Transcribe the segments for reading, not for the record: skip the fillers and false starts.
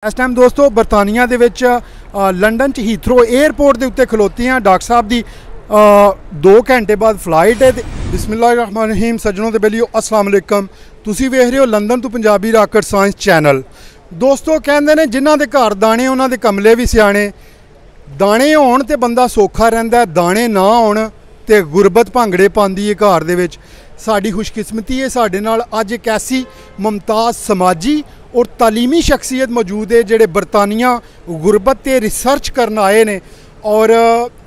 इस टाइम दोस्तों बरतानिया दे विच लंडन च हीथरो एयरपोर्ट के उत्ते खलोती हैं। डॉक्टर साहब की 2 घंटे बाद फ्लाइट है। बिस्मिल्लाहिर्रहमानिर्रहीम सज्जनों ते बेलियो अस्सलाम वालेकुम। तुसी वेख रहे हो लंदन तो पंजाबी रॉकेट साइंस चैनल। दोस्तों कहते हैं जिन्हां दे घर दाने उन्हां दे कमले भी सियाणे। दाने होण ते बंदा सौखा रहिंदा, दाने ना होण ते गुरबत भांगड़े पांदी है घर दे विच। साडी खुशकिस्मती है साडे नाल अज एक ऐसी मुमताज़ समाजी और तालीमी शख्सियत मौजूद है जिहड़े बरतानिया गुरबत ते रिसर्च करन आए ने। और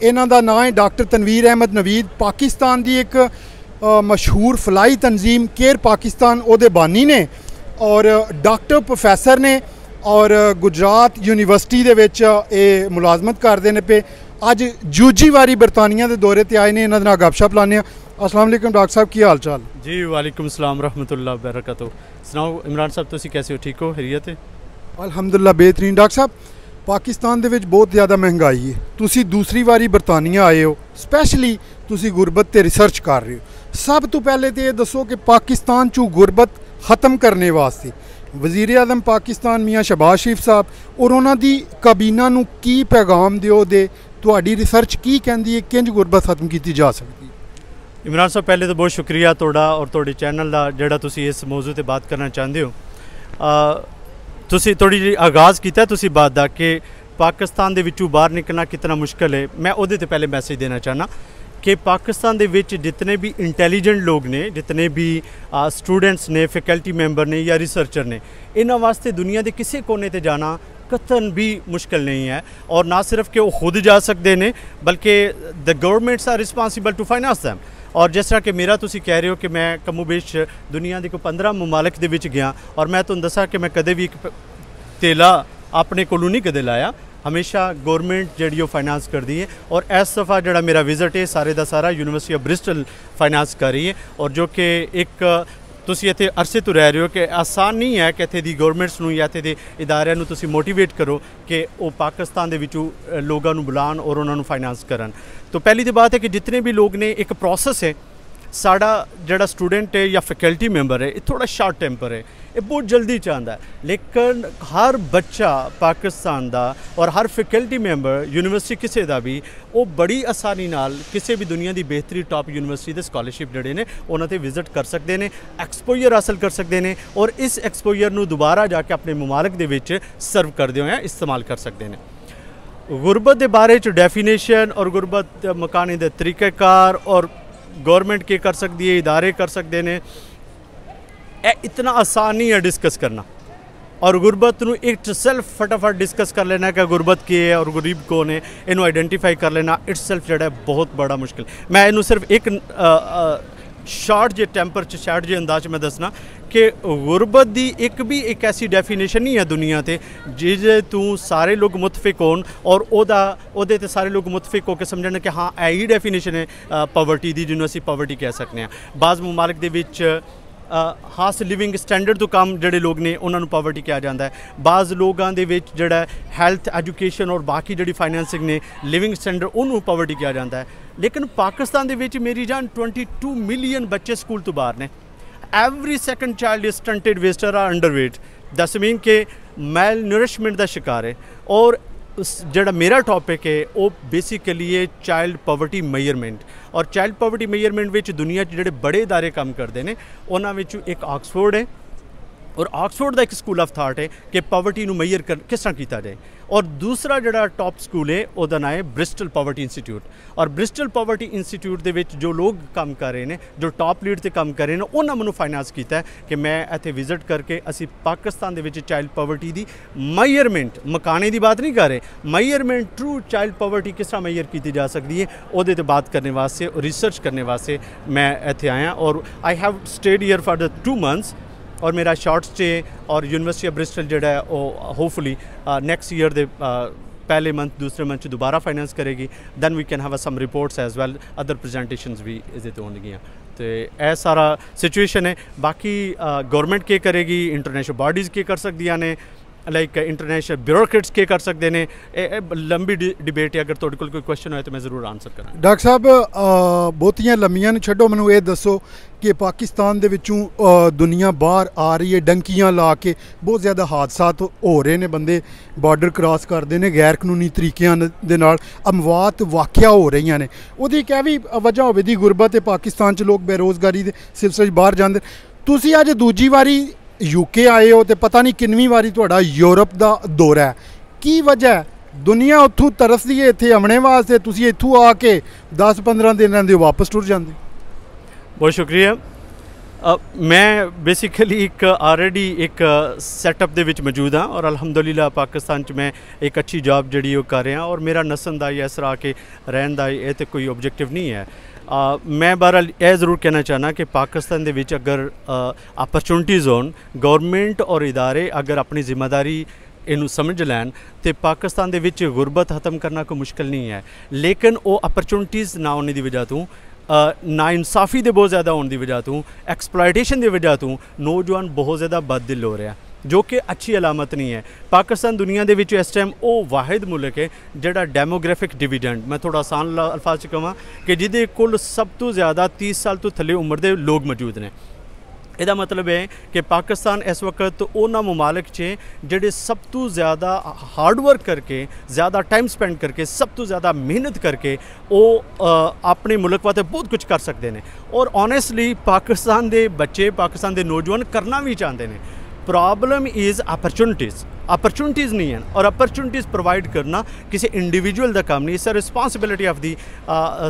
इन्हां दा नाम है डॉक्टर तनवीर अहमद नवीद। पाकिस्तान की एक मशहूर फलाई तंजीम केयर पाकिस्तान उहदे बानी ने और डॉक्टर प्रोफैसर ने और गुजरात यूनिवर्सिटी दे विच ये मुलाजमत करते हैं पे। अज जूजी वारी बरतानिया के दौरे ते आए ने। इन्हां दे नाल गपशप लाने। अस्सलाम वालेकुम डॉक्टर साहब, की हाल चाल जी? वालेकुम सलाम रहमतुल्लाह बरकतहू। सुनाओ इमरान साहब, तुसी कैसे हो? ठीक हो? खैरियत है? अल्हम्दुलिल्लाह बेहतरीन। डॉक्टर साहब पाकिस्तान दे विच बहुत ज़्यादा महंगाई है। तुसी दूसरी वारी बरतानिया आए हो, स्पैशली तुसी गुरबत ते रिसर्च कर रहे हो। सब तो पहले तो ये दसो कि पाकिस्तान चू गुरबत ख़त्म करने वास्ते वज़ीर आज़म पाकिस्तान मियाँ शहबाज शरीफ साहब और उन्हां दी काबीना नू की पैगाम दिओ दे तुहाडी रिसर्च की कहंदी है किंज गुरबत ख़त्म की जा सकती? इमरान साहब पहले तो बहुत शुक्रिया तोड़ा और तोड़े चैनल का जोड़ा तुसी इस मौजू पर बात करना चाहते हो। तुसी थोड़ी जी आगाज़ किया तुसी बात का कि पाकिस्तान दे विचों बाहर निकलना कितना मुश्किल है। मैं उहदे ते पहले मैसेज देना चाहना कि पाकिस्तान दे विच जितने भी इंटैलीजेंट लोग ने, जितने भी स्टूडेंट्स ने, फैकल्टी मैंबर ने या रिसर्चर ने, इन्हां वास्ते दुनिया के किसी कोने ते जाना कतन भी मुश्किल नहीं है। और ना सिर्फ कि वो खुद जा सकते हैं बल्कि the governments are responsible to finance them. और जिस तरह कि मेरा तुसी कह रहे हो कि मैं कमोबेश दुनिया के कोई 15 ममालिक दे विच गया और मैं तुहानूं दसा कि मैं कदे भी तेला अपने कोलों नहीं कदे लाया। हमेशा गवर्नमेंट जिहड़ी वो फाइनेंस करती है। और इस दफ़ा जिहड़ा मेरा विजिट है सारे का सारा यूनिवर्सिटी ऑफ ब्रिस्टल फाइनेंस कर रही है। और जो कि एक तुसी इत्थे अरसे तो रह रहे हो कि आसान नहीं है कि इत्थे दी गवर्नमेंट्स नूं या इत्थे दे इदारियां नूं तुसी मोटिवेट करो कि वो पाकिस्तान दे विचों लोगों नूं बुलाण और उन्हां नूं फाइनेंस करन। तो पहली तो बात है कि जितने भी लोग ने एक प्रोसेस है साड़ा जिहड़ा स्टूडेंट है या फैकल्टी मैंबर है ये थोड़ा शार्ट टेंपर है, ये बहुत जल्दी चाहता है। लेकिन हर बच्चा पाकिस्तान दा और हर फैकल्टी मैंबर यूनिवर्सिटी किसी का भी वो बड़ी आसानी नाल किसी भी दुनिया की बेहतरीन टॉप यूनिवर्सिटी के स्कॉलरशिप जोड़े ने उन्होंने विजिट कर सकते हैं, एक्सपोजर हासिल कर सकते हैं और इस एक्सपोजर नूं दोबारा जाके अपने मुमालिक दे विच सर्व करते हुए इस्तेमाल कर सकते हैं। गुरबत के बारे डेफिनेशन और गुरबत मकाने के तरीक़ेकार और गवर्नमेंट के कर सकती है, इदारे कर सकते हैं, इतना आसान नहीं है डिस्कस करना। और गुरबत नूं इट सेल्फ फटाफट डिस्कस कर लेना कि गुरबत की है और गरीब कौन है इनू आइडेंटिफाई कर लेना इट सेल्फ जो है बहुत बड़ा मुश्किल। मैं इनू सिर्फ एक शार्ट जे टेंपर शार्ट जे अंदाज में दसना कि गुरबत की एक ऐसी डेफिनेशन नहीं है दुनिया ते जिसे तू सारे लोग मुतफिक होन और ओदे ते सारे लोग मुतफिक होकर समझने कि हाँ यही डेफिनेशन है पावर्टी की जिन्होंने असीं पावर्टी कह सकते हैं। बाज़ मुमालिक दे विच खास लिविंग स्टैंडर्ड तो कम जोड़े लोग ने उन्होंने पावर्टी कहा जाता है। बाज़ लोगों के जोड़ा हैल्थ एजुकेशन और बाकी जी फाइनेंसिंग ने लिविंग स्टैंडर्ड उन्होंने पावर्टी कहा जाता है। लेकिन पाकिस्तान के विच मेरी जान 22 मिलियन बच्चे स्कूल तो बाहर ने। Every second child is stunted wasted or underweight, this mean के मैल नरिशमेंट का शिकार है। और जोड़ा मेरा टॉपिक है वो बेसिकली है चाइल्ड पॉवर्टी मेजरमेंट। और चाइल्ड पॉवर्टी मेजरमेंट विच दुनिया जोड़े बड़े इदारे काम करते हैं उन्होंने विचों एक ऑक्सफोर्ड है और ऑक्सफोर्ड का एक स्कूल ऑफ थाट है कि पॉवर्टी नूं मेजर कर किस तरह किया जाए। और दूसरा जोड़ा टॉप स्कूल है उसका नाम है ब्रिस्टल पॉवर्टी इंस्टीट्यूट। और ब्रिस्टल पॉवर्टी इंस्टीट्यूट के विच जो लोग काम कर रहे हैं, जो टॉप लीड से काम कर रहे हैं, उन्होंने मैंने फाइनेंस किया है कि मैं इत्थे विजिट करके असी पाकिस्तान के चाइल्ड पॉवर्टी की मेजरमेंट, मकाने की बात नहीं कर रहे, मेजरमेंट ट्रू चाइल्ड पॉवर्टी किस तरह मेजर की जा सकती है उहदे ते बात करने वास्ते और रिसर्च करने वास्ते मैं इत्थे आया। और I have stayed here for the 2 months और मेरा शॉर्ट स्टे और यूनिवर्सिटी ऑफ ब्रिस्टल जोड़ा है वो होपफुली नेक्स्ट ईयर दे पहले मंथ दूसरे मंथ दोबारा फाइनेंस करेगी। Then we can have some reports as well other presentations भी इहदे ते होणगियां। तो यह सारा सिचुएशन है। बाकी गवर्नमेंट के करेगी, इंटरनेशनल बॉडीज़ के कर सकदियां ने ਲਾਈਕ ਇੰਟਰਨੈਸ਼ਨਲ ਬਿਊਰੋਕਰੇਟਸ ਕੀ ਕਰ ਸਕਦੇ ਨੇ। ਇਹ ਲੰਬੀ ਡਿਬੇਟ ਹੈ, ਅਗਰ ਤੁਹਾਡੇ ਕੋਲ ਕੋਈ ਕੁਐਸਚਨ ਹੋਏ ਤਾਂ ਮੈਂ ਜ਼ਰੂਰ ਆਨਸਰ ਕਰਾਂਗਾ। ਡਾਕਟਰ ਸਾਹਿਬ ਬਹੁਤੀਆਂ ਲੰਮੀਆਂ ਨੂੰ ਛੱਡੋ, ਮੈਨੂੰ ਇਹ ਦੱਸੋ ਕਿ ਪਾਕਿਸਤਾਨ ਦੇ ਵਿੱਚੋਂ ਦੁਨੀਆ ਬਾਹਰ ਆ ਰਹੀ ਹੈ, ਡੰਕੀਆਂ ਲਾ ਕੇ ਬਹੁਤ ਜ਼ਿਆਦਾ ਹਾਦਸਾਤ ਹੋ ਰਹੇ ਨੇ, ਬੰਦੇ ਬਾਰਡਰ ਕ੍ਰਾਸ ਕਰਦੇ ਨੇ ਗੈਰ ਕਾਨੂੰਨੀ ਤਰੀਕਿਆਂ ਦੇ ਨਾਲ, ਅਮਵਾਤ ਵਾਕਿਆ ਹੋ ਰਹੀਆਂ ਨੇ। ਉਹਦੀ ਇੱਕ ਇਹ ਵੀ ਵਜ੍ਹਾ ਹੋਵੇ ਦੀ ਗੁਰਬਤ ਹੈ, ਪਾਕਿਸਤਾਨ 'ਚ ਲੋਕ ਬੇਰੋਜ਼ਗਾਰੀ ਦੇ ਸਿਲਸਿਲੇ 'ਚ ਬਾਹਰ ਜਾਂਦੇ। ਤੁਸੀਂ ਅੱਜ ਦੂਜੀ ਵਾਰੀ UK ਆਏ ਹੋ ਤੇ ਪਤਾ ਨਹੀਂ ਕਿੰਨਵੀਂ ਵਾਰੀ ਤੁਹਾਡਾ ਯੂਰਪ ਦਾ ਦੌਰਾ ਹੈ, ਕੀ ਵਜ੍ਹਾ ਹੈ? ਦੁਨੀਆ ਉੱਥੋਂ ਤਰਸਦੀ ਹੈ ਇੱਥੇ ਆਉਣੇ ਵਾਸਤੇ, ਤੁਸੀਂ ਇੱਥੋਂ ਆ ਕੇ 10-15 ਦਿਨ ਰਹਿੰਦੇ ਹੋ, ਵਾਪਸ ਟੁਰ ਜਾਂਦੇ। ਬਹੁਤ ਸ਼ੁਕਰੀਆ। ਮੈਂ ਬੇਸਿਕਲੀ ਇੱਕ ਆਲਰੇਡੀ ਇੱਕ ਸੈਟਅਪ ਦੇ ਵਿੱਚ ਮੌਜੂਦ ਹਾਂ ਔਰ ਅਲਹਮਦੁਲਿਲਾ ਪਾਕਿਸਤਾਨ 'ਚ ਮੈਂ ਇੱਕ ਅੱਛੀ ਜੌਬ ਜਿਹੜੀ ਉਹ ਕਰ ਰਿਹਾ ਔਰ ਮੇਰਾ ਨਸਨ ਦਾ ਜਾਂ ਇਸ ਤਰ੍ਹਾਂ ਕੇ ਰਹਿਣ ਦਾ ਇਹ ਤਾਂ ਕੋਈ ਓਬਜੈਕਟਿਵ ਨਹੀਂ ਹੈ। ਮੈਂ ਬਹਰਹਾਲ ਇਹ ਜ਼ਰੂਰ ਕਹਿਣਾ ਚਾਹੁੰਦਾ ਕਿ ਪਾਕਿਸਤਾਨ ਦੇ ਵਿੱਚ ਅਗਰ अपॉर्चुनिटीज़ ਹੋਣ, ਗੌਰਮੈਂਟ ਔਰ ਇਦਾਰੇ ਅਗਰ ਆਪਣੀ ਜ਼ਿੰਮੇਦਾਰੀ ਇਹਨੂੰ ਸਮਝ ਲੈਣ ਤੇ ਪਾਕਿਸਤਾਨ ਦੇ ਵਿੱਚ ਗੁਰਬਤ ਖਤਮ ਕਰਨਾ ਕੋਈ ਮੁਸ਼ਕਿਲ ਨਹੀਂ ਹੈ। ਲੇਕਿਨ ਉਹ अपॉर्चुनिटीज़ ਨਾ ਹੋਣ ਦੀ ਵਜ੍ਹਾ ਤੋਂ, ਨਾਇਨਸਾਫੀ ਦੇ ਬਹੁਤ ਜ਼ਿਆਦਾ ਹੋਣ ਦੀ ਵਜ੍ਹਾ ਤੋਂ, ਐਕਸਪਲੋਇਟੇਸ਼ਨ ਦੀ ਵਜ੍ਹਾ ਤੋਂ ਨੌਜਵਾਨ ਬਹੁਤ ਜ਼ਿਆਦਾ ਬਦਦਿਲ ਹੋ ਰਿਹਾ, ਜੋ ਕਿ ਅੱਛੀ ਅਲਾਮਤ ਨਹੀਂ ਹੈ। ਪਾਕਿਸਤਾਨ ਦੁਨੀਆ ਦੇ ਵਿੱਚ ਇਸ ਟਾਈਮ ਉਹ ਵਾਹਿਦ ਮੁਲਕ ਹੈ ਜਿਹੜਾ ਡੈਮੋਗ੍ਰਾਫਿਕ ਡਿਵੀਡੈਂਡ, ਮੈਂ ਥੋੜਾ ਆਸਾਨ ਅਲਫਾਜ਼ 'ਚ ਕਹਾਂ ਕਿ ਜਿਹਦੇ ਕੋਲ ਸਭ ਤੋਂ ਜ਼ਿਆਦਾ 30 ਸਾਲ ਤੋਂ ਥੱਲੇ ਉਮਰ ਦੇ ਲੋਕ ਮੌਜੂਦ ਨੇ। ਇਹਦਾ ਮਤਲਬ ਹੈ ਕਿ ਪਾਕਿਸਤਾਨ ਇਸ ਵਕਤ ਉਹਨਾਂ ਮਮਾਲਿਕ 'ਚ ਜਿਹੜੇ ਸਭ ਤੋਂ ਜ਼ਿਆਦਾ ਹਾਰਡ ਵਰਕ ਕਰਕੇ, ਜ਼ਿਆਦਾ ਟਾਈਮ ਸਪੈਂਡ ਕਰਕੇ, ਸਭ ਤੋਂ ਜ਼ਿਆਦਾ ਮਿਹਨਤ ਕਰਕੇ ਉਹ ਆਪਣੇ ਮੁਲਕ ਵਾਸਤੇ ਬਹੁਤ ਕੁਝ ਕਰ ਸਕਦੇ ਨੇ। ਔਰ ਓਨੈਸਟਲੀ ਪਾਕਿਸਤਾਨ ਦੇ ਬੱਚੇ, ਪਾਕਿਸਤਾਨ ਦੇ ਨੌਜਵਾਨ ਕਰਨਾ ਵੀ ਚਾਹੁੰਦੇ ਨੇ। प्रॉब्लम इज़ अपॉर्चुनिटीज़ नहीं है और अपॉर्चुनिटीज़ प्रोवाइड करना किसी इंडिविजुअल का काम नहीं, it's a responsibility of the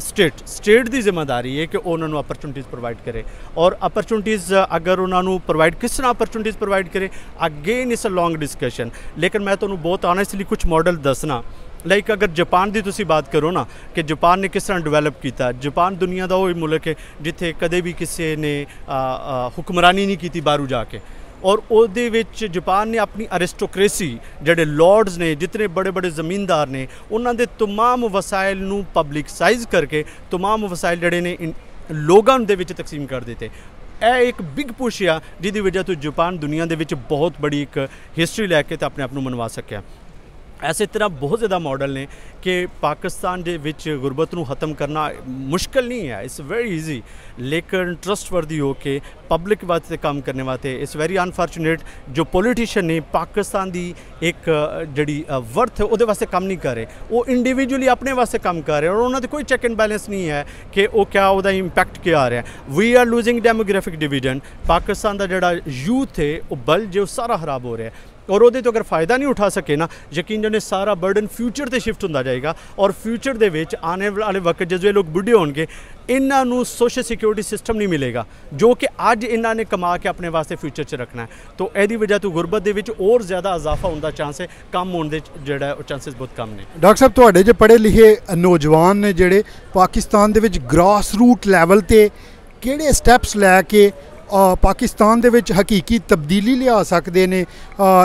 state की जिम्मेदारी है कि उन्होंने अपॉर्चुनिटीज़ प्रोवाइड करे। और अपॉर्चुनिटीज़ अगर उन्होंने प्रोवाइड किस तरह अपॉर्चुनिटीज़ प्रोवाइड करे, again it's a long discussion. लेकिन मैं तुहानूं बहुत ऑनेस्टली कुछ मॉडल दसना, लाइक अगर जापान की तुसी बात करो ना कि जापान ने किस तरह डिवेलप किया। जापान दुनिया का वो मुल्क है जिथे कदे भी किसी ने हुक्मरानी नहीं की बाहरों जाके, और ਉਹਦੇ ਵਿੱਚ ਜਾਪਾਨ ਨੇ ਆਪਣੀ ਅਰਿਸਟੋਕ੍ਰੇਸੀ, ਜਿਹੜੇ ਲॉर्ड्स ਨੇ, ਜਿਤਨੇ बड़े बड़े ज़मींदार ने, ਉਹਨਾਂ ਦੇ तमाम ਵਸਾਇਲ ਨੂੰ ਪਬਲਿਕਸਾਈਜ਼ ਕਰਕੇ तमाम ਵਸਾਇਲ ਜਿਹੜੇ ਨੇ ਲੋਕਾਂ ਦੇ ਵਿੱਚ ਤਕਸੀਮ ਕਰ ਦਿੱਤੇ। ਇਹ ਇੱਕ ਬਿਗ ਪੁਸ਼ ਆ ਜਿਹਦੀ ਵਜ੍ਹਾ ਤੋਂ ਜਾਪਾਨ ਦੁਨੀਆ ਦੇ ਵਿੱਚ ਬਹੁਤ ਬੜੀ ਇੱਕ ਹਿਸਟਰੀ ਲੈ ਕੇ ਤਾਂ ਆਪਣੇ ਆਪ ਨੂੰ ਮਨਵਾ ਸਕਿਆ। ਐਸੇ ਤਰ੍ਹਾਂ ਬਹੁਤ ਜ਼ਿਆਦਾ ਮਾਡਲ ਨੇ ਕਿ ਪਾਕਿਸਤਾਨ ਦੇ ਵਿੱਚ ਗੁਰਬਤ ਨੂੰ ਖਤਮ ਕਰਨਾ ਮੁਸ਼ਕਿਲ ਨਹੀਂ ਹੈ, ਇਟਸ ਵੈਰੀ ਈਜ਼ੀ। ਲੇਕਿਨ ਟਰਸਟਵਰਦੀ ਹੋ ਕੇ ਪਬਲਿਕ ਵਾਸਤੇ ਕੰਮ ਕਰਨ ਵਾਸਤੇ ਇਟਸ ਵੈਰੀ ਅਨਫੋਰਚੂਨੇਟ ਜੋ ਪੋਲੀਟੀਸ਼ੀਅਨ ਨੇ ਪਾਕਿਸਤਾਨ ਦੀ ਇੱਕ ਜਿਹੜੀ ਵਰਥ ਉਹਦੇ ਵਾਸਤੇ ਕੰਮ ਨਹੀਂ ਕਰ ਰਹੇ, ਉਹ ਇੰਡੀਵਿਜੂਅਲੀ ਆਪਣੇ ਵਾਸਤੇ ਕੰਮ ਕਰ ਰਹੇ ਔਰ ਉਹਨਾਂ ਦੇ ਕੋਈ ਚੈੱਕ ਐਂਡ ਬੈਲੈਂਸ ਨਹੀਂ ਹੈ ਕਿ ਉਹ ਕਿਆ ਉਹਦਾ ਇੰਪੈਕਟ ਕੀ ਆ ਰਿਹਾ। We are losing demographic dividend. Pakistan ਦਾ ਜਿਹੜਾ ਯੂਥ ਹੈ ਉਹ ਬਲ ਜੋ ਸਾਰਾ ਖਰਾਬ ਹੋ ਰਿਹਾ और ਉਹਦੇ ਤੋਂ ਅਗਰ ਫਾਇਦਾ ਨਹੀਂ ਉਠਾ ਸਕੇ ਨਾ, ਯਕੀਨ ਜਾਣੇ ਸਾਰਾ ਬਰਡਨ ਫਿਊਚਰ ਤੇ ਸ਼ਿਫਟ ਹੁੰਦਾ ਜਾਏਗਾ ਔਰ ਫਿਊਚਰ ਦੇ ਵਿੱਚ ਆਉਣ ਵਾਲੇ ਵਕਤ ਜਦੋਂ ਇਹ ਲੋਕ ਬੁੱਢੇ ਹੋਣਗੇ ਇਹਨਾਂ ਨੂੰ ਸੋਸ਼ਲ ਸਿਕਿਉਰਿਟੀ ਸਿਸਟਮ ਨਹੀਂ ਮਿਲੇਗਾ ਜੋ ਕਿ ਅੱਜ ਇਹਨਾਂ ਨੇ ਕਮਾ ਕੇ ਆਪਣੇ ਵਾਸਤੇ ਫਿਊਚਰ 'ਚ ਰੱਖਣਾ ਹੈ। ਤਾਂ ਇਹਦੀ ਵਜ੍ਹਾ ਤੋਂ ਗੁਰਬਤ ਦੇ ਵਿੱਚ ਹੋਰ ਜ਼ਿਆਦਾ ਇਜ਼ਾਫਾ ਹੋਣ ਦਾ ਚਾਂਸ ਹੈ, ਕੰਮ ਹੋਣ ਦੇ ਜਿਹੜਾ ਉਹ ਚਾਂਸਸ ਬਹੁਤ ਕਮ ਨੇ। ਡਾਕਟਰ ਸਾਹਿਬ ਤੁਹਾਡੇ ਜੇ ਪੜ੍ਹੇ ਲਿਖੇ ਨੌਜਵਾਨ ਨੇ ਜਿਹੜੇ ਪਾਕਿਸਤਾਨ ਦੇ ਵਿੱਚ ਗ੍ਰਾਸ ਰੂਟ ਲੈਵਲ ਤੇ ਕਿਹੜੇ ਸਟੈਪਸ ਲੈ ਕੇ ਪਾਕਿਸਤਾਨ ਦੇ ਵਿੱਚ ਹਕੀਕੀ ਤਬਦੀਲੀ ਲਿਆ ਸਕਦੇ ਨੇ,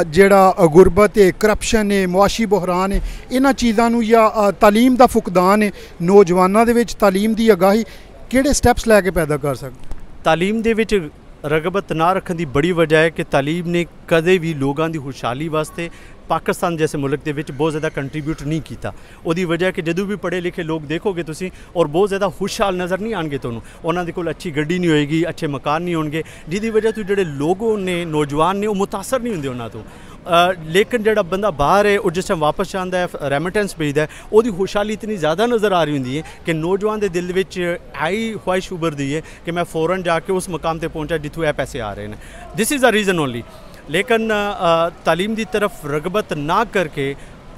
ਜਿਹੜਾ ਗੁਰਬਤ ਹੈ, ਕਰਪਸ਼ਨ ਹੈ, ਮੁਆਸ਼ੀ ਬੁਹਰਾਨ ਹੈ, ਇਹਨਾਂ ਚੀਜ਼ਾਂ ਨੂੰ ਜਾਂ ਤਾਲੀਮ ਦਾ ਫੁਕਦਾਨ ਹੈ, ਨੌਜਵਾਨਾਂ ਦੇ ਵਿੱਚ ਤਾਲੀਮ ਦੀ ਅਗਾਹੀ ਕਿਹੜੇ ਸਟੈਪਸ ਲੈ ਕੇ ਪੈਦਾ ਕਰ ਸਕਦੇ? ਤਾਲੀਮ ਦੇ ਵਿੱਚ ਰਗਬਤ ਨਾ ਰੱਖਣ ਦੀ ਬੜੀ ਵਜ੍ਹਾ ਹੈ ਕਿ ਤਾਲੀਮ ਨੇ ਕਦੇ ਵੀ ਲੋਕਾਂ ਦੀ ਖੁਸ਼ਹਾਲੀ ਵਾਸਤੇ पाकिस्तान जैसे मुल्क के विच बहुत ज़्यादा कंट्रीब्यूट नहीं किया। ਉਹਦੀ वजह कि ਜਦੋਂ भी पढ़े लिखे लोग देखोगे तुसी और बहुत ज़्यादा खुशहाल नज़र नहीं आएंगे ਤੁਹਾਨੂੰ, ਉਹਨਾਂ ਦੇ ਕੋਲ अच्छी गड्डी नहीं होएगी, अच्छे मकान नहीं होंगे, जिहदी वजह तो ਜਿਹੜੇ लोग ने नौजवान ने वो मुतासर नहीं होंगे ਉਹਨਾਂ ਤੋਂ। लेकिन ਜਿਹੜਾ ਬੰਦਾ ਬਾਹਰ ਹੈ ਉਹ ਜਿਸ ਟਾਈਮ ਵਾਪਸ ਜਾਂਦਾ ਹੈ ਰੈਮਿਟੈਂਸ ਭੇਜਦਾ ਹੈ ਉਹਦੀ ਖੁਸ਼ਹਾਲੀ ਇਤਨੀ ਜ਼ਿਆਦਾ ਨਜ਼ਰ ਆ ਰਹੀ ਹੁੰਦੀ ਹੈ ਕਿ ਨੌਜਵਾਨ ਦੇ ਦਿਲ ਵਿੱਚ ਆਈ ਖੁਆਇਸ਼ ਉਭਰਦੀ ਹੈ ਕਿ ਮੈਂ फ़ौरन ਜਾ ਕੇ ਉਸ ਮਕਾਮ ਤੇ ਪਹੁੰਚਾ ਜਿੱਥੋਂ ਇਹ ਪੈਸੇ ਆ ਰਹੇ ਨੇ। This is the reason only. लेकिन तालीम की तरफ रगबत ना करके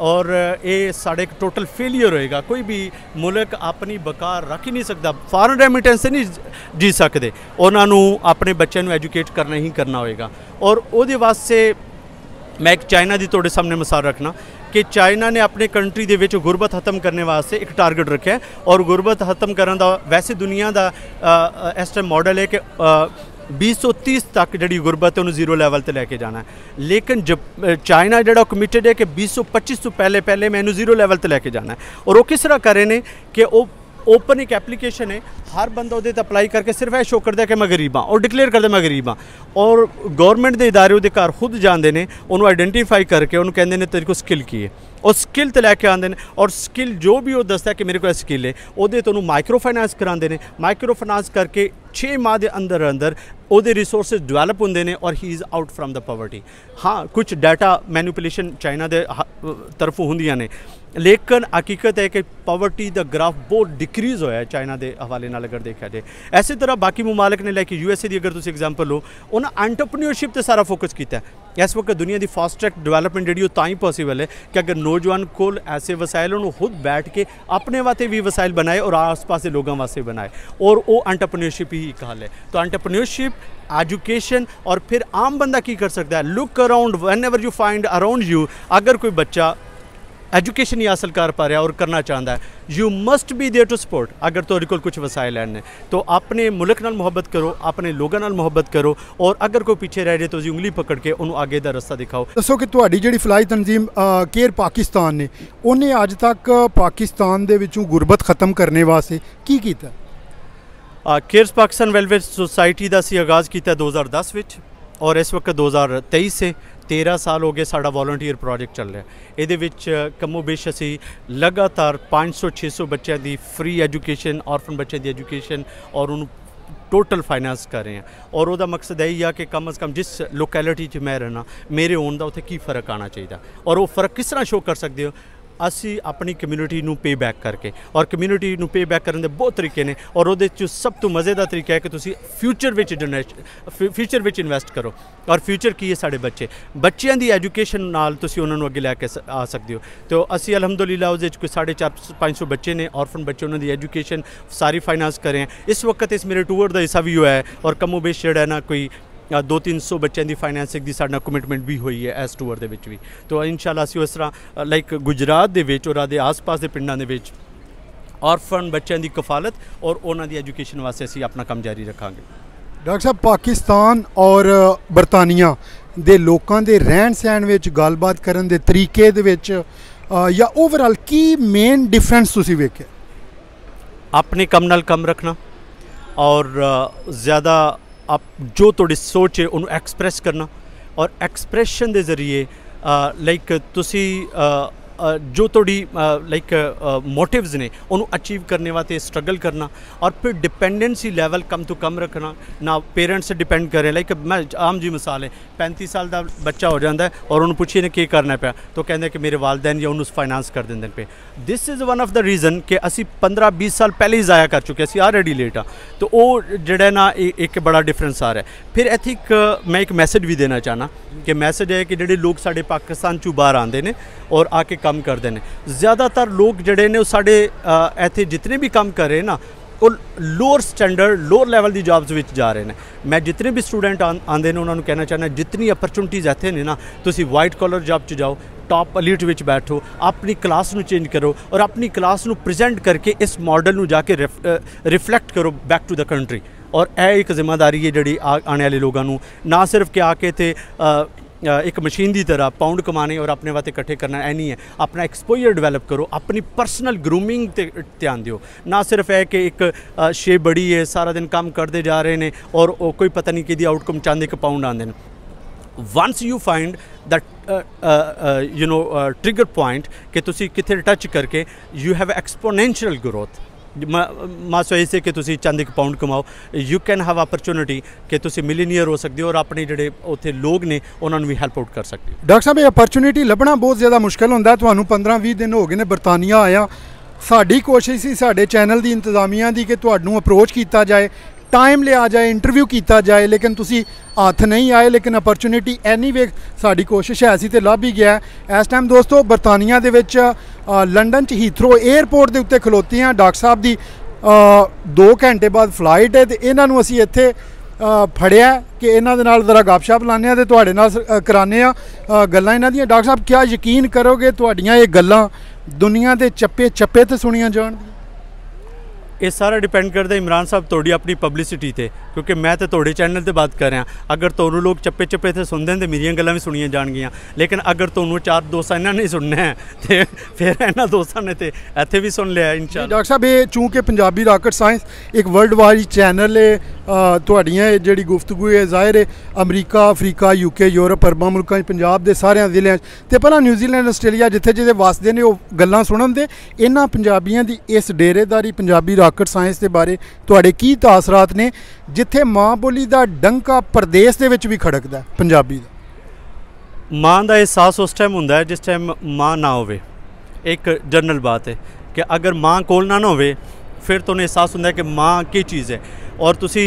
और ये साढ़े एक टोटल फेलियर होएगा। कोई भी मुल्क अपनी बका रख ही नहीं सकता, फॉरन रेमिटेंस से नहीं जी सकते, उन्होंने अपने बच्चों को एजुकेट करना ही करना होएगा। और वो वास्ते मैं एक चाइना की थोड़े सामने मिसाल रखना कि चाइना ने अपने कंट्री के विच गुरबत खत्म करने वास्ते एक टारगेट रखा है और गुरबत खत्म करने का वैसे दुनिया का इस टाइम मॉडल है कि 2030 तक जी गुरबत है उन्होंने जीरो लैवल पर लैके जाना है। लेकिन जब चाइना जो कमिटेड है कि 2025 तो पहले मैं इन्हू जीरो लैवल पर लैके जाना है। और वो किस तरह कर रहे हैं कि ओपन एक एप्लीकेशन है, हर बंदा ਉਹਦੇ ਤੇ ਅਪਲਾਈ ਕਰਕੇ ਸਿਰਫ ਇਹ ਸ਼ੋ ਕਰਦਾ ਕਿ ਮੈਂ ਗਰੀਬ ਹਾਂ ਔਰ ਡਿਕਲੇਅਰ ਕਰਦਾ ਮੈਂ ਗਰੀਬ ਹਾਂ ਔਰ ਗਵਰਨਮੈਂਟ ਦੇ ਇਦਾਰੇ ਉਹਦੇ ਘਰ ਖੁਦ ਜਾਂਦੇ ਨੇ ਉਹਨੂੰ ਆਈਡੈਂਟੀਫਾਈ ਕਰਕੇ ਉਹਨੂੰ ਕਹਿੰਦੇ ਨੇ ਤੇਰੇ ਕੋਲ ਸਕਿੱਲ ਕੀ ਹੈ और स्किल तो लैके आते हैं और स्किल जो भी वो दसता है कि मेरे को स्किल है ਉਹਦੇ ਤੋਂ माइक्रो फाइनेंस कराते हैं माइक्रो फाइनेंस करके 6 माह के अंदर अंदर ਉਹਦੇ रिसोर्सिस डिवेलप होंगे ने और he is out from the poverty. हाँ कुछ डाटा मैनिपुलेशन चाइना के तरफों होंदियां ने लेकिन हकीकत है कि पॉवर्टी का ग्राफ बहुत डिक्रीज़ होया चाइना के हवाले नाल अगर देखा जाए। इस तरह बाकी मुमालिक ने लैके USA की अगर तुम एग्जाम्पल लो उन्हें एंटरप्रेन्योरशिप पर सारा फोकस किया। इस वक्त दुनिया की फास्ट ट्रैक डिवेलपमेंट जी तां ही पॉसिबल है कि अगर नौजवान को ऐसे वसाइल उन्होंने खुद बैठ के अपने वास्ते भी वसाइल बनाए और आस पास के लोगों वास्ते बनाए और वो एंटरप्रेन्योरशिप ही एक हल है। तो एंटरप्रेन्योरशिप एजुकेशन और फिर आम बंदा की कर सकता है look around van ever you find around you अगर कोई बच्चा एजुकेशन नहीं हासिल कर पा रहा और करना चाहता है you must be there to support. अगर तो कोल कुछ वसाइल हैं तो अपने मुल्क नाल मोहब्बत करो अपने लोगों नाल मोहब्बत करो और अगर कोई पीछे रह जाए तो जी उंगली पकड़ के उन्होंने आगे का रस्ता दिखाओ। दसो कि तुहाडी जिहड़ी फलाई तंजीम केयर पाकिस्तान ने उन्हें अज तक पाकिस्तान दे विचों गुरबत खत्म करने वास्ते की कीता? केयर्स पाकिस्तान वेलफेयर सोसाइटी का असीं आगाज़ किया 2010 विच और इस वक्त 2023 से 13 साल हो गए साड़ा वॉलंटियर प्रोजेक्ट चल रहा है। ये कमो बेश असी लगातार 500-600 बच्चों की फ्री एजुकेशन ऑर्फन बच्चों की एजुकेशन और उन्होंने टोटल फाइनेंस कर रहे हैं और वह मकसद यही है कि कम अज़ कम जिस लोकैलिटी मैं रहना मेरे होने का उत्थे की फ़र्क आना चाहिए और वो फ़र्क किस तरह शो कर सकते हो असी अपनी कम्यूनिटी नू पे बैक करके और कम्यूनिटी नू पे बैक करने के बहुत तरीके ने और वो सब तो मज़ेदार तरीका है कि तुसी फ्यूचर विच इन्वेस्ट करो और फ्यूचर की है साढ़े बच्चों की एजुकेशन नाल तुसी उन्होंने अगे लैके आ सकते हो। तो असी अलहमदुलिल्लाह उस कोई 450-500 बच्चे ने ऑर्फन बच्चे उन्होंने एजुकेशन सारी फाइनेंस करें। इस वक्त इस मेरे टूर का हिस्सा भी हुआ है और कमो बेश जो है ना कोई 200-300 बच्चों की फाइनेंसिंग की साडा कमिटमेंट भी हुई है इस टूर के भी। तो इंशाल्लाह असीं उस तरह लाइक गुजरात दे विच और आदे आस पास के पिंडां दे विच ऑर्फन बच्चों की कफालत और उन्होंने एजुकेशन वास्ते असीं अपना काम जारी रखांगे। डॉक्टर साहब पाकिस्तान और बरतानिया दे लोकां दे रहन सहन विच गलबात करन दे तरीके दे विच या ओवरऑल की मेन डिफरेंस तुसीं वेखिया? अपने कम नाल कम रखना और ज़्यादा आप जो थोड़ी सोच है उन्होंने एक्सप्रैस करना और एक्सप्रैशन के जरिए लाइक तुसी जो थोड़ी लाइक मोटिव्स ने उन्होंने अचीव करने वास्ते स्ट्रगल करना और फिर डिपेंडेंसी लैवल कम तो कम रखना ना पेरेंट्स से डिपेंड करें। लाइक मैं आम जी मिसाल है 35 साल का बच्चा हो जाता है और उन्होंने पूछिए ने क्या करना पाया तो कहते हैं कि मेरे वालदैन या उन्होंने फाइनेंस कर देंगे पे। This is one of the reason कि असी 15-20 साल पहले ही ज़ाया कर चुके असी ऑलरेडी लेट हाँ। तो वो जोड़ा ना एक बड़ा डिफरेंस आ रहा है। फिर एथिक मैं एक मैसेज भी देना चाहना कि मैसेज है कि जोड़े लोग साढ़े पाकिस्तान चू बाहर आते हैं और आके काम करते हैं ज़्यादातर लोग जोड़े ने साढ़े इत्थे जितने भी काम कर रहे हैं ना वो लोअर स्टैंडर्ड लोअर लैवल की जॉब्स विच जा रहे हैं। मैं जितने भी स्टूडेंट आते हैं उन्होंने कहना चाहना जितनी अपरचुनिटीज़ इत्थे ने ना तुसी वाइट कॉलर जॉब च जाओ टॉप एलीट विच बैठो अपनी क्लास नू चेंज करो और अपनी क्लास नू प्रेजेंट करके इस मॉडल नू जाके रिफ्लैक्ट करो बैक टू द कंट्री। और यह एक जिम्मेदारी है जी आने वाले लोगों को ना सिर्फ कि आके थे एक मशीन की तरह पाउंड कमाने और अपने वास्ते इकट्ठे करना है नहीं है। अपना एक्सपोजर डिवेलप करो अपनी पर्सनल ग्रूमिंग ते ध्यान दियो। ना सिर्फ है कि एक शेप बड़ी है सारा दिन काम करते जा रहे हैं और कोई पता नहीं कि आउटकम चाहते कि पाउंड आते हैं। Once you find that you know trigger point कि तुसी किथे टच करके यू हैव एक्सपोनेंशियल ग्रोथ मासो ऐसे कि तुसी चंद एक पाउंड कमाओ यू कैन हैव अपॉर्चुनिटी कि तुसी मिलीनियर हो सकते हो और अपने जोड़े उत्थे लोग ने उन्होंने भी हैल्प आउट कर सकते हो। डॉक्टर साहब ये अपॉर्चुनिटी लभना बहुत ज़्यादा मुश्किल होंदा है। तुहानू 15-20 दिन हो गए ने बरतानिया आया साड़ी कोशिश सी साडे चैनल की इंतजामिया की कि तुहानू अप्रोच किया जाए टाइम लिया जाए इंटरव्यू किया जाए लेकिन तुसी हथ नहीं आए लेकिन अपॉर्चुनिटी एनी वे साड़ी कोशिश है ऐसी तो लभ ही गया है। इस टाइम दोस्तों बरतानिया दे विच लंडन च हीथरो एयरपोर्ट के उत्ते खलोते हैं। डॉक्टर साहब की 2 घंटे बाद फ्लाइट है तो इन्हों असी इत्थे फड़िया कि इन्हों दे नाल जरा गपशप लाने तो तुहाडे नाल कराने गल्लां इन्हां दियां। डॉक्टर साहब क्या यकीन करोगे तुहाडियां ये गल्लां दुनिया के चप्पे चप्पे ते सुनिया जाण? ये सारा डिपेंड करता इमरान साहब थोड़ी अपनी पब्लिसिटी ते, क्योंकि मैं तो थोड़े चैनल ते बात कर रहा। अगर तुहानू लोग चप्पे चप्पे ते सुनते हैं तो मेरिया गल्लां भी सुनिया जाणगियां, लेकिन अगर तुहानू 4 दोस्त इन्हां ने सुनना है तो फिर इन्हां दोस्तां ने तो इत्थे भी सुन लिया इंशाअल्लाह। डॉक्टर साहब ये चूँकि पंजाबी रॉकेट साइंस एक वर्ल्ड वाइड चैनल है, तुहाड़ियां जिहड़ी गुफ्तगू है ज़ाहिर है अमरीका, अफ्रीका, यूके, यूरोप, अरबां मुल्कां पंजाब दे सारे जिले ते भला न्यूजीलैंड, आस्ट्रेलिया जिथे जिथे वसदे ने वो गल्लां सुनन दे। इन्हां पंजाबियां दी इस डेरेदारी पंजाबी रॉकेट साइंस के बारे तुहाडे की तासरात ने, जिथे माँ बोली का डंका प्रदेश दे विच भी खड़कदा पंजाबी दा? माँ का एहसास उस टाइम होंदा है जिस टाइम माँ ना होवे। एक जनरल बात है कि अगर माँ कोल ना होवे फिर तुहानूं एहसास होंदा है कि माँ की चीज़ है। और तुसी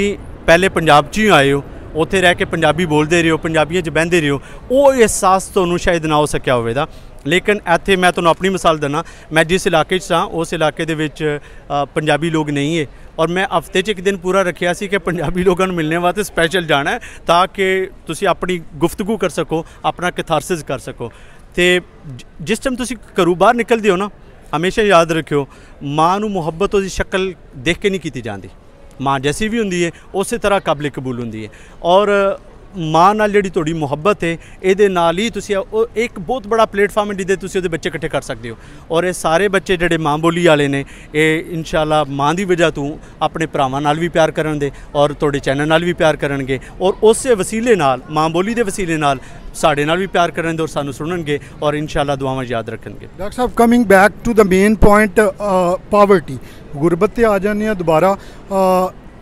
पहले पंजाब च ही आए हो, उत्थे रह के पंजाबी बोलते रहे हो, पंजाबियों च बहते रहे हो, वो एहसास तुहानूं शायद ना हो सकिया होवेगा। लेकिन इत्थे मैं तुहानूं अपनी मिसाल देना, मैं जिस इलाके च हां उस इलाके दे विच पंजाबी लोग नहीं है, और मैं हफ्ते च एक दिन पूरा रखिया सी कि पंजाबी लोगों को मिलने वास्ते स्पैशल जाना है ताकि तुसी अपनी गुफ्तगू कर सको, अपना कैथारसिस कर सको। तो जिस टाइम तुसी घरों बाहर निकलते हो ना, हमेशा याद रखियो माँ नूं मुहब्बत उसकी शक्ल देख के नहीं की जाती। माँ जैसी भी होंदी है उस तरह काबिल कबूल होंदी है। और माँ नाल जिहड़ी तुहाडी मुहब्बत है इहदे नाल ही तुसी एक बहुत बड़ा प्लेटफार्म है जिहदे तुसी उहदे बच्चे इकट्ठे कर सकते हो। और ये सारे बच्चे जिहड़े माँ बोली वाले ने ये इंशाअल्लाह माँ की वजह तो अपने भरावां नाल भी प्यार करनगे और तुहाडे चैनल नाल भी प्यार करनगे, और उस वसीले नाल माँ बोली के वसीले नाल साढ़े नाल भी प्यार करनगे और सानू सुननगे और इंशाअल्लाह दुआवां याद रखनगे। डॉक्टर साहब coming back to the main point, poverty, गुरबत ते आ जाने आ दोबारा।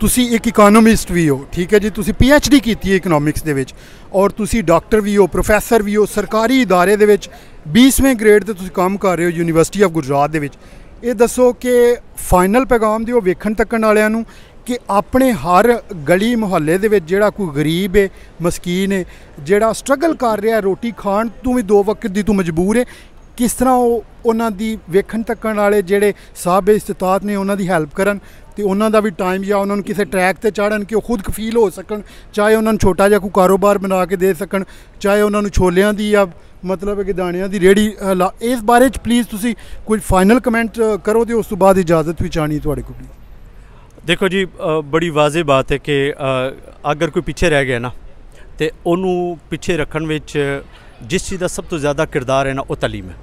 तुसी एक इकोनॉमिस्ट भी हो, ठीक है जी, तुसी PhD की है इकोनॉमिक्स दे विच, और तुसी डॉक्टर भी हो, प्रोफैसर भी हो, सरकारी इदारे दे विच 20वें ग्रेड ते तुसी काम कर रहे हो यूनिवर्सिटी ऑफ गुजरात दे विच। ये दसो कि फाइनल पैगाम दिओ वेखण तक्कण वालियां नूं कि अपने हर गली मुहल्ले दे विच जिहड़ा कोई गरीब है, मस्कीन है, जिहड़ा स्ट्रगल कर रहा है, रोटी खाण तू भी 2 वक्त दी तू मजबूर है, किस तरह उन्हां दी वेखण तक्कण वाले जिहड़े साहब इस्तिताअत ने उन्हां दी हैल्प करन तो उन्होंने भी टाइम या उन्होंने किसी ट्रैक पर चाढ़न कि खुद कफील हो सकन, चाहे उन्होंने छोटा जा कोई कारोबार बना के दे सकन, चाहे उन्होंने छोलियां दी या मतलब कि दाणियां दी रेहड़ी इस बारे प्लीज़ तुसी कोई फाइनल कमेंट करो तो उस तो बाद इजाज़त भी चाहनी तुहाडे कोल। देखो जी, बड़ी वाज़ेह बात है कि अगर कोई पीछे रह गया ना तो उन्होंने पीछे रखने विच जिस चीज़ का सब तो ज़्यादा किरदार है ना वो तालीम है।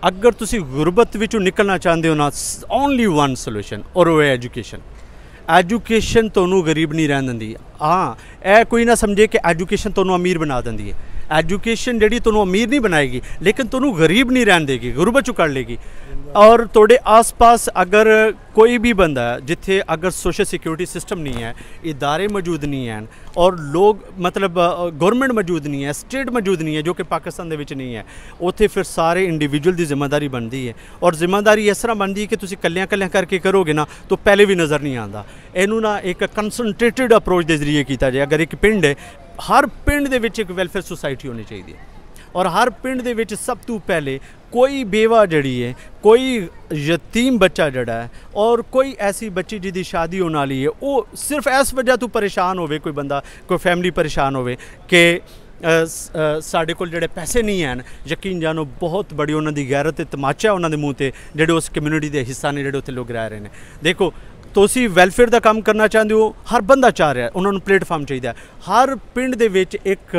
अगर तुसी गुरबत विचों निकलना चाहते हो ना, ओनली वन सोल्यूशन और वो है एजुकेशन। एजुकेशन तुहानूं गरीब नहीं रहन दिंदी। हाँ, यह कोई ना समझे कि एजुकेशन तुहानूं अमीर बना दिंदी है। एजुकेशन जिहड़ी तुहानूं अमीर नहीं बनाएगी लेकिन तुहानूं गरीब नहीं रहन देगी, गुरबत चों कढ लेगी। और तुहाडे आस पास अगर कोई भी बंदा है जिथे अगर सोशल सिक्योरिटी सिस्टम नहीं है, इदारे मौजूद नहीं हैं और लोग मतलब गौरमेंट मौजूद नहीं है, स्टेट मौजूद नहीं है, जो कि पाकिस्तान दे विच नहीं है, उत्थे फिर सारे इंडिविजुअल की जिम्मेदारी बनती है। और जिम्मेदारी इस तरह बनती है कि तुसीं कल्लियां कल्लियां करके करोगे ना तो पहले भी नज़र नहीं आता। इनू ना एक कंसनट्रेटेड अप्रोच के जरिए किया जाए। अगर एक पिंड है, हर पिंड दे विच एक वेलफेयर सोसाइटी होनी चाहिए, और हर पिंड दे विच सब तो पहले कोई बेवा जड़ी है, कोई यतीम बच्चा जड़ा है और कोई ऐसी बच्ची जिहदी शादी होने वाली है, वो सिर्फ इस वजह तो परेशान होवे, कोई बंदा कोई फैमिली परेशान होवे कि साढ़े कोल जिहड़े पैसे नहीं हैं, यकीन जानो बहुत बड़ी उन्हां दी गैरत ते तमाचा है उन्हां दे मूँह ते जिहड़े उस कम्यूनिटी दे हिस्सा ने जिहड़े उत्थे लोग रह रहे हैं। देखो, तुसी वेलफेयर का काम करना चाहते हो, हर बंदा चाह रहा है, उन्होंने प्लेटफार्म चाहिए। हर पिंड दे विच एक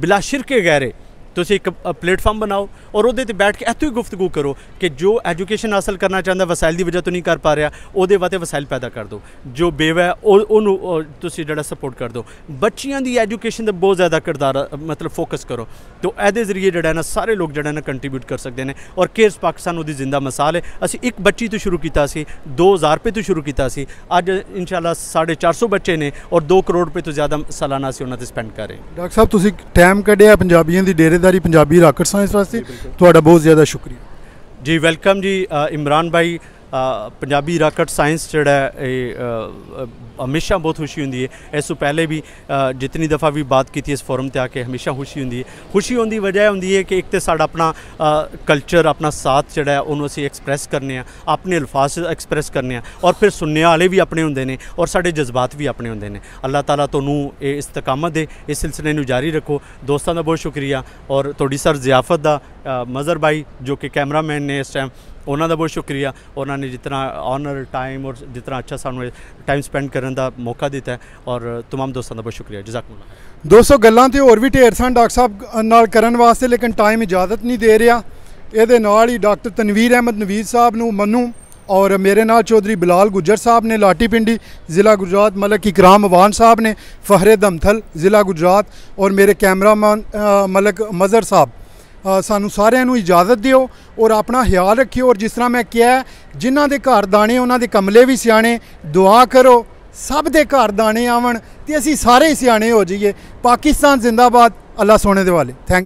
बिला शिरके गैरे तुसी एक प्लेटफार्म बनाओ और उहदे ते बैठ के इत्थों ही गुफ्तगू करो कि जो एजुकेशन हासिल करना चाहता वसाइल की वजह तो नहीं कर पा रहा, उहदे वास्ते वसाइल पैदा कर दो। जो बेवा है उहनूं तुसी जिहड़ा सपोर्ट कर दो। बच्चियां दी एजुकेशन दा बहुत ज़्यादा किरदार मतलब फोकस करो, तो इहदे जरिए जिहड़ा ना सारे लोग जिहड़ा ना कंट्रीब्यूट कर सकते हैं। और केयर्स पाकिस्तान उहदी जिंदा मिसाल है। असीं एक बच्ची तो शुरू किया सी, 2000 रुपये तो शुरू किया सी, अज इंशाअल्लाह 450 बच्चे ने और 2 करोड़ रुपये तो ज़्यादा सालाना असीं उन्हां ते स्पेंड कर रहे हैं। डॉक्टर साहब तुसीं टाइम कढिया पंजाबियों की डेरे पंजाबी रॉकेट साइंस वास्ते, तुहाडा बहुत ज़्यादा शुक्रिया जी। वेलकम जी इमरान भाई। पंजाबी रॉकेट साइंस जिहड़ा हमेशा बहुत खुशी होंदी है। इस तो पहले भी जितनी दफ़ा भी बात की इस फोरम पर आके हमेशा खुशी होंदी है। खुशी होने की वजह होंदी है कि एक तो साडा अपना कल्चर, अपना साथ जिहड़ा उन्होंने असीं एक्सप्रैस करने, अपने अल्फाज एक्सप्रैस करने, और फिर सुनने वाले भी अपने होंदे ने और साडे जज्बात भी अपने होंदे ने। अल्लाह ताला तुहानूं इह इस्तकामत दे, इस सिलसिले नूं जारी रखो। दोस्तों का बहुत शुक्रिया और तुहाडी सर ज़ियाफत दा मज़हर भाई जो कि कैमरामैन ने इस टाइम ਉਹਨਾਂ ਦਾ ਬਹੁਤ ਸ਼ੁਕਰੀਆ, ਉਹਨਾਂ ਨੇ ਜਿਤਨਾ ऑनर टाइम और जितना अच्छा सानू टाइम स्पेंड करने का मौका दिता है, और तमाम दोस्तों का बहुत शुक्रिया। जज़ाकुमुल्लाह। दोस्तों गल्लां ते होर भी ढेर सन डॉक्टर साहब नाल करन वास्ते, लेकिन टाइम इजाज़त नहीं दे रहा। ਇਹਦੇ ਨਾਲ ही डॉक्टर तनवीर अहमद नवीद साहब नू मन्नू और मेरे नाल चौधरी बिलाल गुज्जर साहब ने लाटी पिंडी ज़िला गुजरात, मलक इकराम अवान साहब ने फ़हरे दमथल ज़िला गुजरात, और मेरे कैमरामैन मलक मज़हर साहब। सानू सारिਆਂ ਨੂੰ इजाज़त दिओ और अपना ख्याल रखियो। और जिस तरह मैं किया, जिन्हां दे घर दाने उन्हां दे कमले भी सियाने, दुआ करो सब दे घर दाने आवन ते असीं सारे ही सियाने हो जाइए। पाकिस्तान जिंदाबाद। अल्लाह सोने दे वाले। थैंक